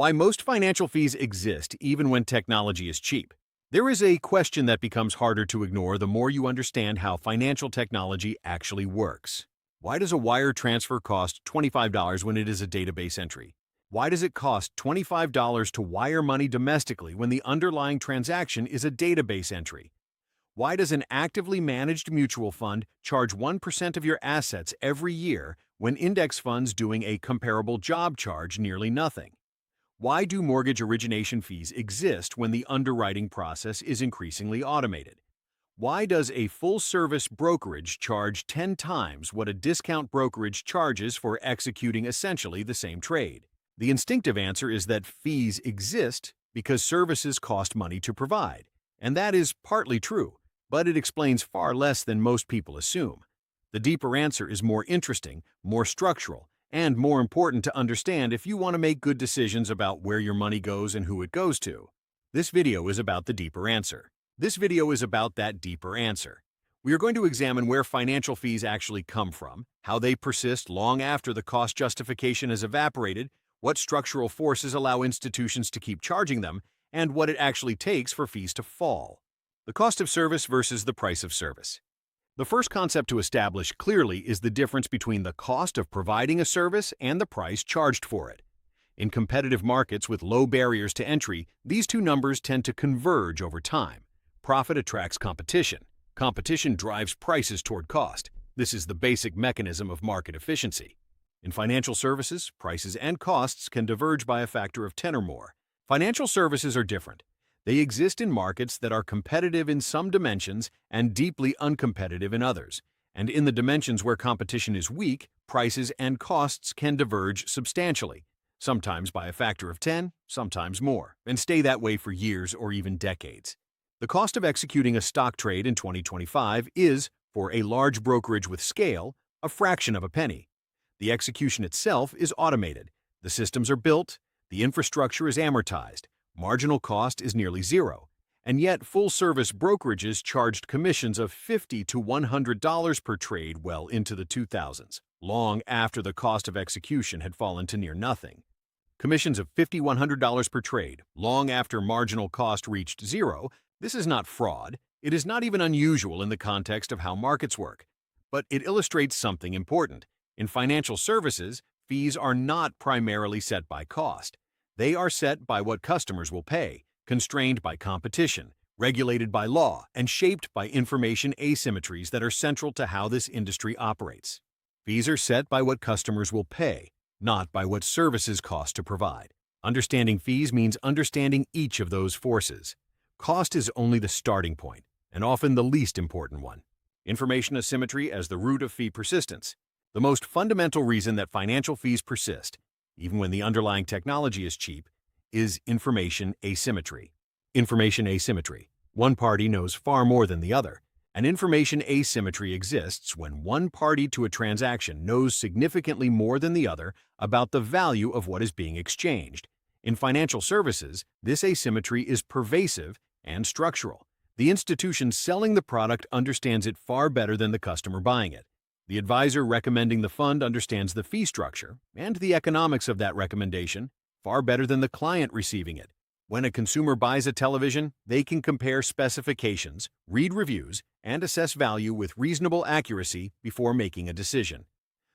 Why most financial fees exist even when technology is cheap. There is a question that becomes harder to ignore the more you understand how financial technology actually works. Why does a wire transfer cost $25 when it is a database entry? Why does it cost $25 to wire money domestically when the underlying transaction is a database entry? Why does an actively managed mutual fund charge 1% of your assets every year when index funds doing a comparable job charge nearly nothing? Why do mortgage origination fees exist when the underwriting process is increasingly automated? Why does a full-service brokerage charge 10 times what a discount brokerage charges for executing essentially the same trade? The instinctive answer is that fees exist because services cost money to provide, and that is partly true, but it explains far less than most people assume. The deeper answer is more interesting, more structural, and more important to understand if you want to make good decisions about where your money goes and who it goes to. This video is about the deeper answer. This video is about that deeper answer. We are going to examine where financial fees actually come from, how they persist long after the cost justification has evaporated, what structural forces allow institutions to keep charging them, and what it actually takes for fees to fall. The cost of service versus the price of service. The first concept to establish clearly is the difference between the cost of providing a service and the price charged for it. In competitive markets with low barriers to entry, these two numbers tend to converge over time. Profit attracts competition. Competition drives prices toward cost. This is the basic mechanism of market efficiency. In financial services, prices and costs can diverge by a factor of 10 or more. Financial services are different. They exist in markets that are competitive in some dimensions and deeply uncompetitive in others. And in the dimensions where competition is weak, prices and costs can diverge substantially, sometimes by a factor of 10, sometimes more, and stay that way for years or even decades. The cost of executing a stock trade in 2025 is, for a large brokerage with scale, a fraction of a penny. The execution itself is automated. The systems are built, the infrastructure is amortized, marginal cost is nearly zero, and yet full-service brokerages charged commissions of $50 to $100 per trade well into the 2000s, long after the cost of execution had fallen to near nothing. Commissions of $50 to $100 per trade, long after marginal cost reached zero. This is not fraud. It is not even unusual in the context of how markets work. But it illustrates something important. In financial services, fees are not primarily set by cost. They are set by what customers will pay, constrained by competition, regulated by law, and shaped by information asymmetries that are central to how this industry operates. Fees are set by what customers will pay, not by what services cost to provide. Understanding fees means understanding each of those forces. Cost is only the starting point, and often the least important one. Information asymmetry as the root of fee persistence. The most fundamental reason that financial fees persist, even when the underlying technology is cheap, is information asymmetry. Information asymmetry. One party knows far more than the other. And information asymmetry exists when one party to a transaction knows significantly more than the other about the value of what is being exchanged. In financial services, this asymmetry is pervasive and structural. The institution selling the product understands it far better than the customer buying it. The advisor recommending the fund understands the fee structure and the economics of that recommendation far better than the client receiving it. When a consumer buys a television, they can compare specifications, read reviews, and assess value with reasonable accuracy before making a decision.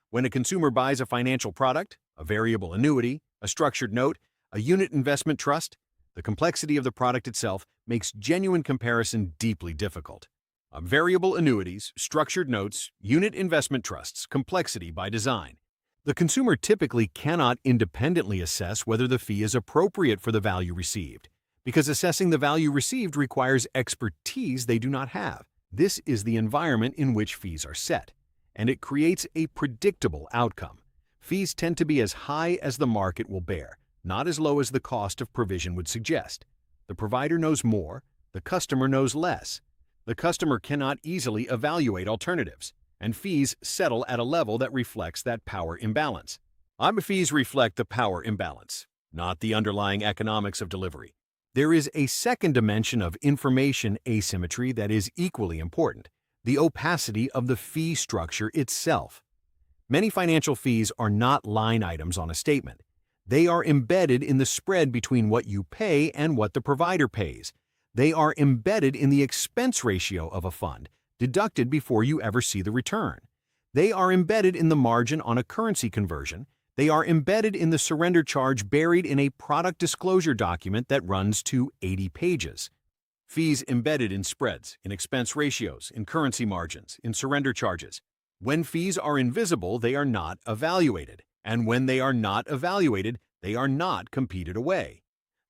When a consumer buys a financial product, a variable annuity, a structured note, a unit investment trust, the complexity of the product itself makes genuine comparison deeply difficult. Variable annuities, structured notes, unit investment trusts, complexity by design. The consumer typically cannot independently assess whether the fee is appropriate for the value received, because assessing the value received requires expertise they do not have. This is the environment in which fees are set, and it creates a predictable outcome. Fees tend to be as high as the market will bear, not as low as the cost of provision would suggest. The provider knows more, the customer knows less. The customer cannot easily evaluate alternatives, and fees settle at a level that reflects that power imbalance. Fees reflect the power imbalance, not the underlying economics of delivery. There is a second dimension of information asymmetry that is equally important: the opacity of the fee structure itself. Many financial fees are not line items on a statement. They are embedded in the spread between what you pay and what the provider pays. They are embedded in the expense ratio of a fund, deducted before you ever see the return. They are embedded in the margin on a currency conversion. They are embedded in the surrender charge buried in a product disclosure document that runs to 80 pages. Fees embedded in spreads, in expense ratios, in currency margins, in surrender charges. When fees are invisible, they are not evaluated. And when they are not evaluated, they are not competed away.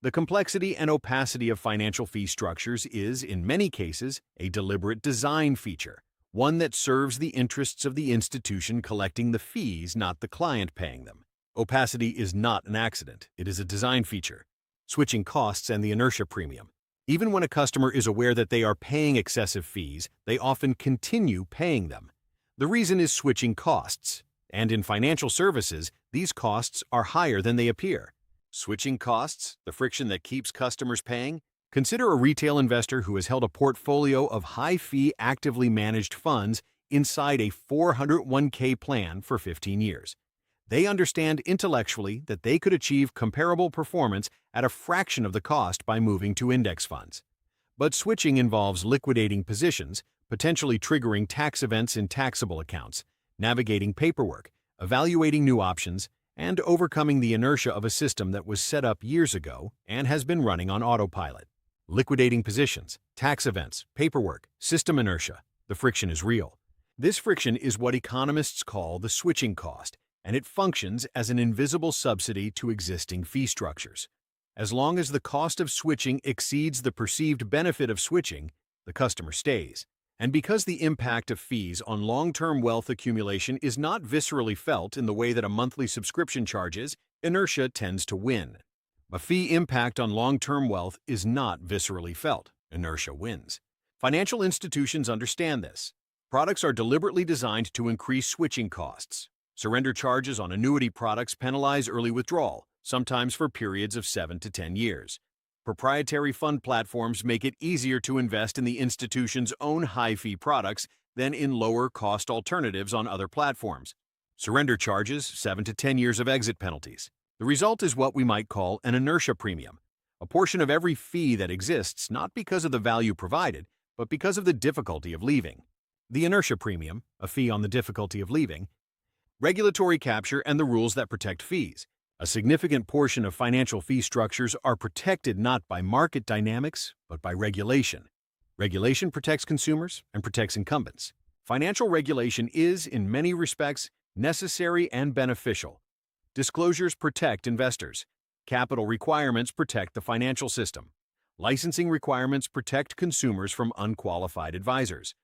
The complexity and opacity of financial fee structures is, in many cases, a deliberate design feature, one that serves the interests of the institution collecting the fees, not the client paying them. Opacity is not an accident, it is a design feature. Switching costs and the inertia premium. Even when a customer is aware that they are paying excessive fees, they often continue paying them. The reason is switching costs, and in financial services, these costs are higher than they appear. Switching costs, the friction that keeps customers paying? Consider a retail investor who has held a portfolio of high-fee, actively managed funds inside a 401k plan for 15 years. They understand intellectually that they could achieve comparable performance at a fraction of the cost by moving to index funds. But switching involves liquidating positions, potentially triggering tax events in taxable accounts, navigating paperwork, evaluating new options, and overcoming the inertia of a system that was set up years ago and has been running on autopilot. Liquidating positions, tax events, paperwork, system inertia. The friction is real. This friction is what economists call the switching cost, and it functions as an invisible subsidy to existing fee structures. As long as the cost of switching exceeds the perceived benefit of switching, the customer stays. And because the impact of fees on long-term wealth accumulation is not viscerally felt in the way that a monthly subscription charge is, inertia tends to win. A fee impact on long-term wealth is not viscerally felt. Inertia wins. Financial institutions understand this. Products are deliberately designed to increase switching costs. Surrender charges on annuity products penalize early withdrawal, sometimes for periods of 7 to 10 years. Proprietary fund platforms make it easier to invest in the institution's own high-fee products than in lower-cost alternatives on other platforms. Surrender charges, 7 to 10 years of exit penalties. The result is what we might call an inertia premium, a portion of every fee that exists not because of the value provided, but because of the difficulty of leaving. The inertia premium, a fee on the difficulty of leaving. Regulatory capture and the rules that protect fees. A significant portion of financial fee structures are protected not by market dynamics, but by regulation. Regulation protects consumers and protects incumbents. Financial regulation is, in many respects, necessary and beneficial. Disclosures protect investors. Capital requirements protect the financial system. Licensing requirements protect consumers from unqualified advisors.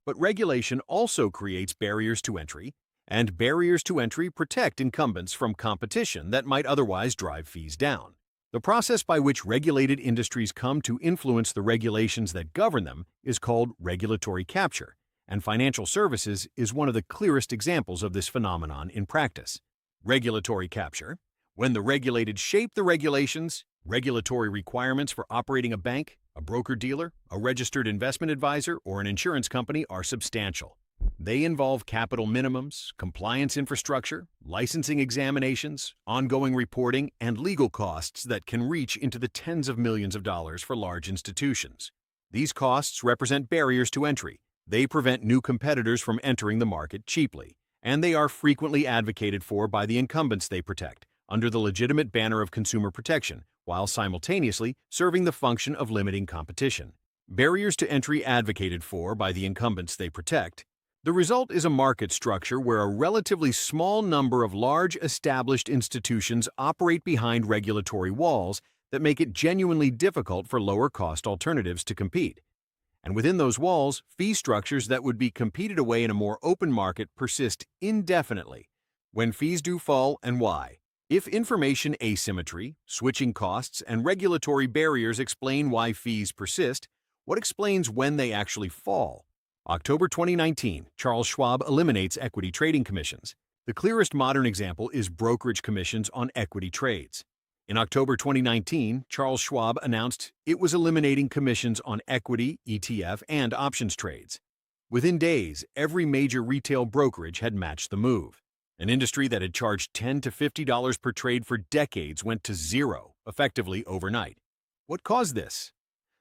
But regulation also creates barriers to entry, and barriers to entry protect incumbents from competition that might otherwise drive fees down. The process by which regulated industries come to influence the regulations that govern them is called regulatory capture, and financial services is one of the clearest examples of this phenomenon in practice. Regulatory capture. When the regulated shape the regulations, regulatory requirements for operating a bank, a broker-dealer, a registered investment advisor, or an insurance company are substantial. They involve capital minimums, compliance infrastructure, licensing examinations, ongoing reporting, and legal costs that can reach into the tens of millions of dollars for large institutions. These costs represent barriers to entry. They prevent new competitors from entering the market cheaply, and they are frequently advocated for by the incumbents they protect, under the legitimate banner of consumer protection, while simultaneously serving the function of limiting competition. Barriers to entry advocated for by the incumbents they protect. The result is a market structure where a relatively small number of large established institutions operate behind regulatory walls that make it genuinely difficult for lower-cost alternatives to compete. And within those walls, fee structures that would be competed away in a more open market persist indefinitely. When fees do fall and why. If information asymmetry, switching costs, and regulatory barriers explain why fees persist, what explains when they actually fall? October 2019, Charles Schwab eliminates equity trading commissions. The clearest modern example is brokerage commissions on equity trades. In October 2019, Charles Schwab announced it was eliminating commissions on equity, ETF, and options trades. Within days, every major retail brokerage had matched the move. An industry that had charged $10 to $50 per trade for decades went to zero, effectively overnight. What caused this?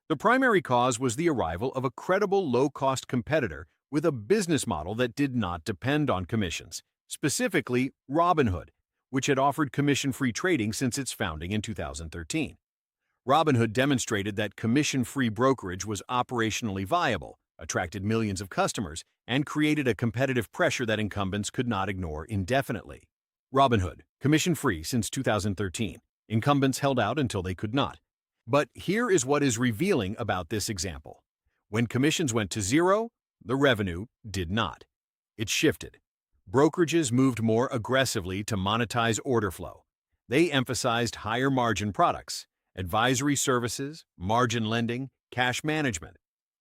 The primary cause was the arrival of a credible low-cost competitor with a business model that did not depend on commissions, specifically Robinhood, which had offered commission-free trading since its founding in 2013. Robinhood demonstrated that commission-free brokerage was operationally viable, attracted millions of customers, and created a competitive pressure that incumbents could not ignore indefinitely. Robinhood, commission-free since 2013. Incumbents held out until they could not. But here is what is revealing about this example. When commissions went to zero, the revenue did not. It shifted. Brokerages moved more aggressively to monetize order flow. They emphasized higher margin products, advisory services, margin lending, cash management.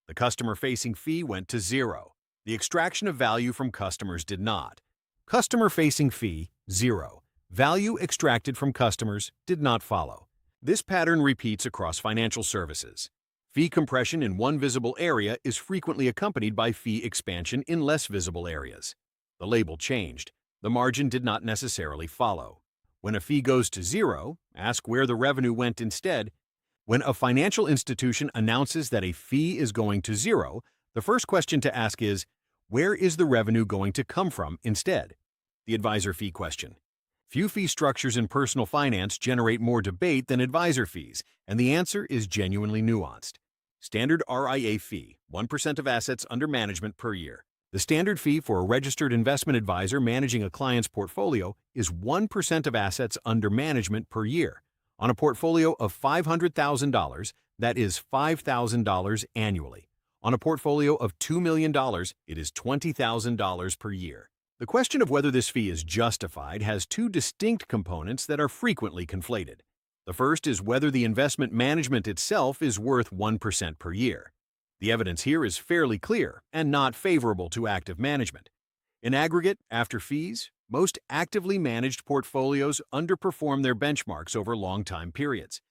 The customer-facing fee went to zero. The extraction of value from customers did not. Customer-facing fee, zero. Value extracted from customers did not follow. This pattern repeats across financial services. Fee compression in one visible area is frequently accompanied by fee expansion in less visible areas. The label changed. The margin did not necessarily follow. When a fee goes to zero, ask where the revenue went instead. When a financial institution announces that a fee is going to zero, the first question to ask is, where is the revenue going to come from instead? The advisor fee question. Few fee structures in personal finance generate more debate than advisor fees, and the answer is genuinely nuanced. Standard RIA fee, 1% of assets under management per year. The standard fee for a registered investment advisor managing a client's portfolio is 1% of assets under management per year. On a portfolio of $500,000, that is $5,000 annually. On a portfolio of $2 million, it is $20,000 per year. The question of whether this fee is justified has two distinct components that are frequently conflated. The first is whether the investment management itself is worth 1% per year. The evidence here is fairly clear and not favorable to active management. In aggregate, after fees, most actively managed portfolios underperform their benchmarks over long time periods.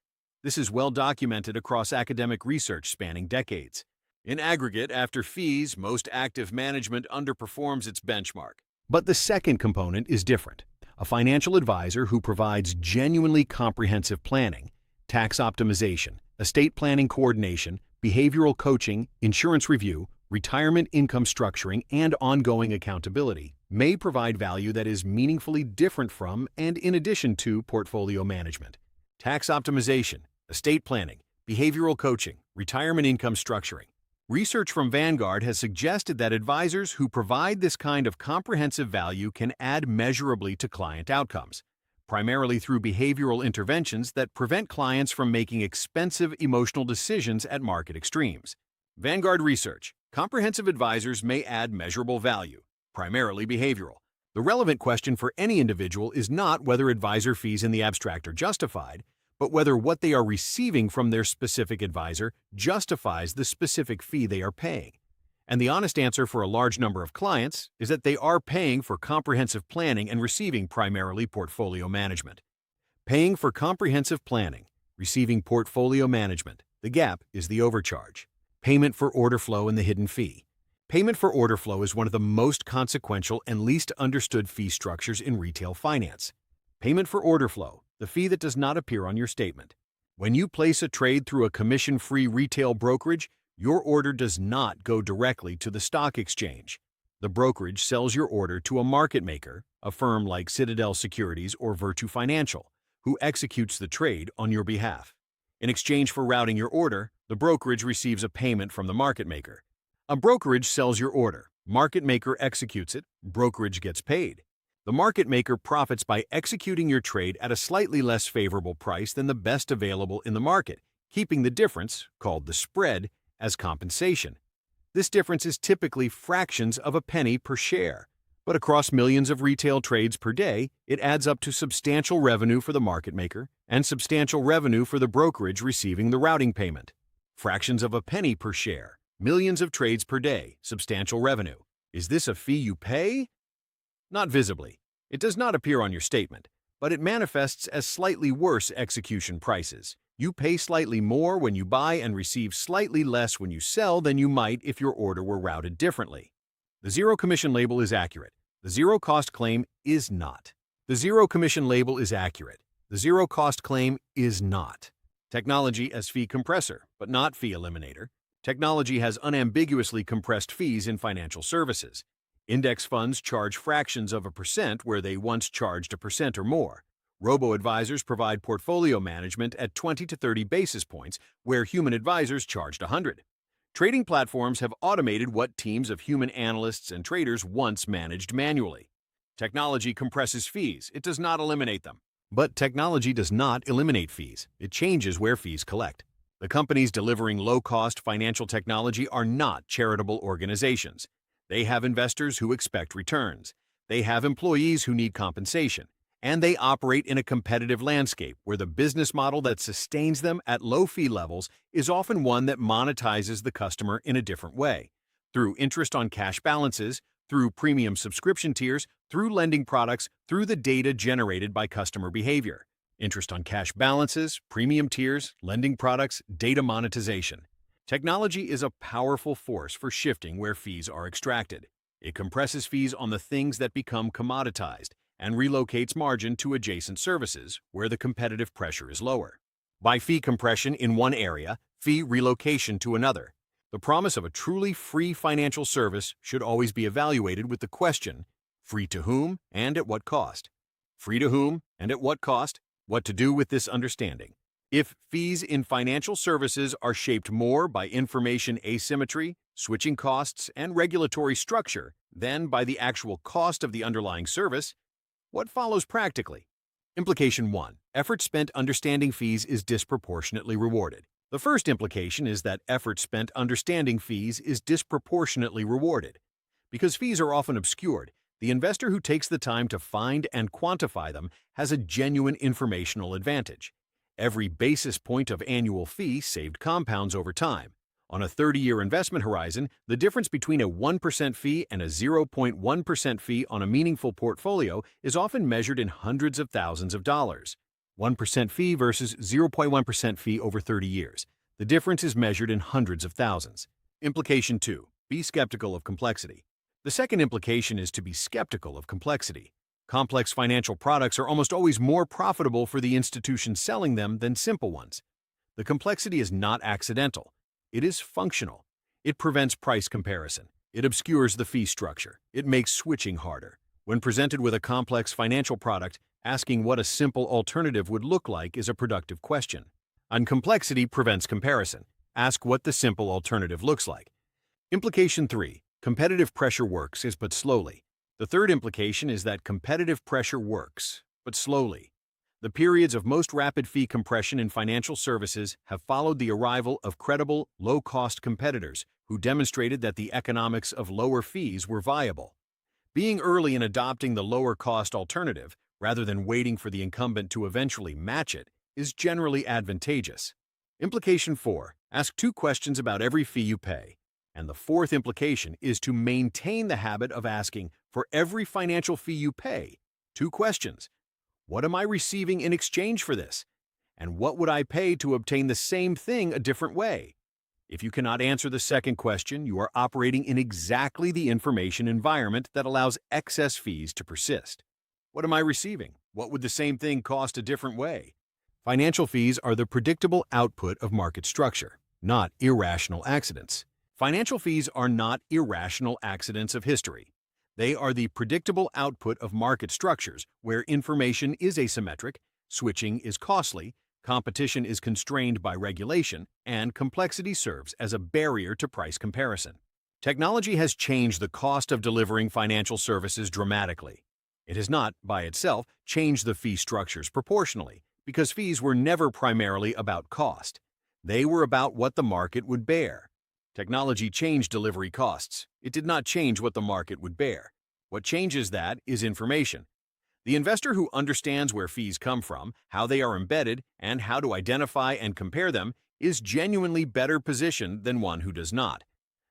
This is well documented across academic research spanning decades. In aggregate, after fees, most active management underperforms its benchmark. But the second component is different. A financial advisor who provides genuinely comprehensive planning, tax optimization, estate planning coordination, behavioral coaching, insurance review, retirement income structuring, and ongoing accountability may provide value that is meaningfully different from and in addition to portfolio management. Tax optimization, estate planning, behavioral coaching, retirement income structuring. Research from Vanguard has suggested that advisors who provide this kind of comprehensive value can add measurably to client outcomes, primarily through behavioral interventions that prevent clients from making expensive emotional decisions at market extremes. Vanguard research: comprehensive advisors may add measurable value, primarily behavioral. The relevant question for any individual is not whether advisor fees in the abstract are justified, but whether what they are receiving from their specific advisor justifies the specific fee they are paying. And the honest answer for a large number of clients is that they are paying for comprehensive planning and receiving primarily portfolio management. Paying for comprehensive planning, receiving portfolio management. The gap is the overcharge. Payment for order flow and the hidden fee. Payment for order flow is one of the most consequential and least understood fee structures in retail finance. Payment for order flow, the fee that does not appear on your statement. When you place a trade through a commission-free retail brokerage, your order does not go directly to the stock exchange. The brokerage sells your order to a market maker, a firm like Citadel Securities or Virtu Financial, who executes the trade on your behalf. In exchange for routing your order, the brokerage receives a payment from the market maker. A brokerage sells your order, market maker executes it, brokerage gets paid. The market maker profits by executing your trade at a slightly less favorable price than the best available in the market, keeping the difference, called the spread, as compensation. This difference is typically fractions of a penny per share, but across millions of retail trades per day, it adds up to substantial revenue for the market maker and substantial revenue for the brokerage receiving the routing payment. Fractions of a penny per share, millions of trades per day, substantial revenue. Is this a fee you pay? Not visibly. It does not appear on your statement, but it manifests as slightly worse execution prices. You pay slightly more when you buy and receive slightly less when you sell than you might if your order were routed differently. The zero commission label is accurate. The zero-cost claim is not. The zero-commission label is accurate. The zero-cost claim is not. Technology as fee compressor, but not fee eliminator. Technology has unambiguously compressed fees in financial services. Index funds charge fractions of a percent where they once charged a percent or more. Robo-advisors provide portfolio management at 20 to 30 basis points where human advisors charged 100. Trading platforms have automated what teams of human analysts and traders once managed manually. Technology compresses fees. It does not eliminate them. But technology does not eliminate fees. It changes where fees collect. The companies delivering low-cost financial technology are not charitable organizations. They have investors who expect returns. They have employees who need compensation. And they operate in a competitive landscape where the business model that sustains them at low fee levels is often one that monetizes the customer in a different way, through interest on cash balances, through premium subscription tiers, through lending products, through the data generated by customer behavior. Interest on cash balances, premium tiers, lending products, data monetization. Technology is a powerful force for shifting where fees are extracted. It compresses fees on the things that become commoditized and relocates margin to adjacent services where the competitive pressure is lower. By fee compression in one area, fee relocation to another. The promise of a truly free financial service should always be evaluated with the question, free to whom and at what cost? Free to whom and at what cost? What to do with this understanding? If fees in financial services are shaped more by information asymmetry, switching costs, and regulatory structure than by the actual cost of the underlying service, what follows practically? Implication 1. Effort spent understanding fees is disproportionately rewarded. The first implication is that effort spent understanding fees is disproportionately rewarded. Because fees are often obscured, the investor who takes the time to find and quantify them has a genuine informational advantage. Every basis point of annual fee saved compounds over time. On a 30-year investment horizon, the difference between a 1% fee and a 0.1% fee on a meaningful portfolio is often measured in hundreds of thousands of dollars. 1% fee versus 0.1% fee over 30 years. The difference is measured in hundreds of thousands. Implication 2. Be skeptical of complexity. The second implication is to be skeptical of complexity. Complex financial products are almost always more profitable for the institution selling them than simple ones. The complexity is not accidental. It is functional. It prevents price comparison. It obscures the fee structure. It makes switching harder. When presented with a complex financial product, asking what a simple alternative would look like is a productive question. And complexity prevents comparison. Ask what the simple alternative looks like. Implication 3. Competitive pressure works, but slowly. The third implication is that competitive pressure works, but slowly. The periods of most rapid fee compression in financial services have followed the arrival of credible, low-cost competitors who demonstrated that the economics of lower fees were viable. Being early in adopting the lower-cost alternative, rather than waiting for the incumbent to eventually match it, is generally advantageous. Implication 4. Ask 2 questions about every fee you pay. And the fourth implication is to maintain the habit of asking, for every financial fee you pay, 2 questions. What am I receiving in exchange for this? And what would I pay to obtain the same thing a different way? If you cannot answer the second question, you are operating in exactly the information environment that allows excess fees to persist. What am I receiving? What would the same thing cost a different way? Financial fees are the predictable output of market structure, not irrational accidents. Financial fees are not irrational accidents of history. They are the predictable output of market structures where information is asymmetric, switching is costly, competition is constrained by regulation, and complexity serves as a barrier to price comparison. Technology has changed the cost of delivering financial services dramatically. It has not, by itself, changed the fee structures proportionally, because fees were never primarily about cost. They were about what the market would bear. Technology changed delivery costs. It did not change what the market would bear. What changes that is information. The investor who understands where fees come from, how they are embedded, and how to identify and compare them is genuinely better positioned than one who does not.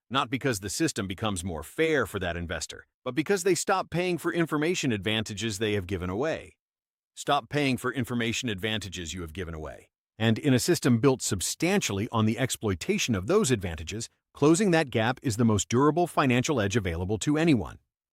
Not because the system becomes more fair for that investor, but because they stop paying for information advantages they have given away. Stop paying for information advantages you have given away. And in a system built substantially on the exploitation of those advantages, closing that gap is the most durable financial edge available to anyone.